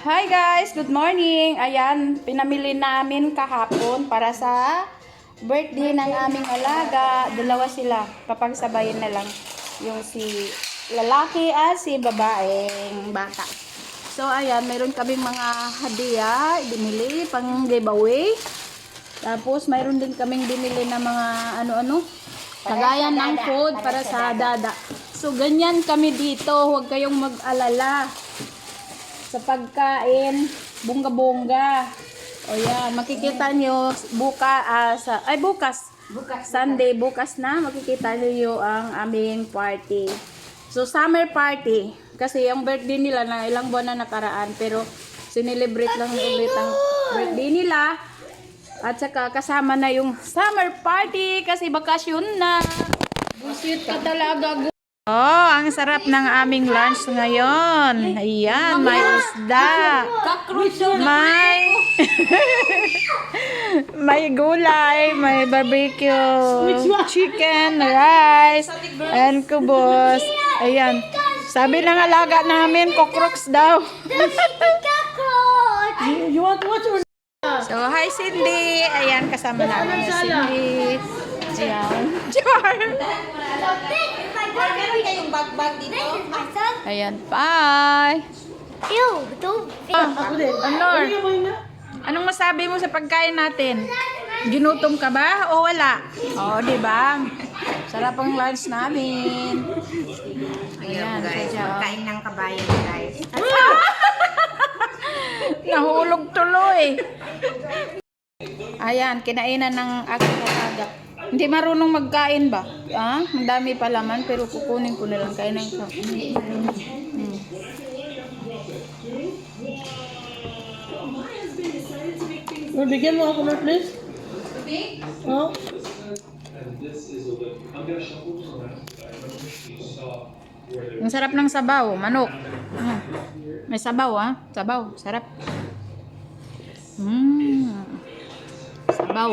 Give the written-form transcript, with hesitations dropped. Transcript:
Hi guys, good morning. Ayan, pinamili namin kahapon para sa birthday ng aming alaga. Dalawa sila, papagsabayin na lang. Yung si lalaki at si babaeng bata. So ayan, mayroon kaming mga hadiah, binili pang giveaway. Tapos mayroon din kaming binili na mga ano-ano, kagayan ng food para sa dada. So ganyan kami dito, huwag kayong mag-alala sa pagkain, bongga-bongga. O yan, makikita nyo bukas, Sunday, bukas na, makikita nyo ang aming party. So, summer party. Kasi yung birthday nila na ilang buwan na nakaraan, pero sinelebrate lang ulit ang birthday nila. At saka kasama na yung summer party kasi bakasyon na. Busit ka talaga. Oh, ang sarap ng aming lunch ngayon. Ayan, may isda. May may gulay, may barbecue, chicken, rice, and kubos. Ayan. Sabi ng alaga namin, cockroach daw. You want to watch or So, hi Cindy. Ayan, kasama namin si Cindy. Ayan. Char. Ayan, bye. Anor, anong masabi mo sa pagkain natin? Ginutom ka ba o wala? Oo, di ba? Sarap ang lunch namin. Ayan guys, pagkain ng kabayan guys. Nahulog tuloy. Ayan, kinainan ng aking alaga. Hindi marunong magkain ba? Ah, ang dami pa laman pero kukunin ko na lang kainin ko. bigyan mo ako na please? Oh? Ang sarap ng sabaw, manok. May sabaw ah, sabaw, sarap. Sabaw.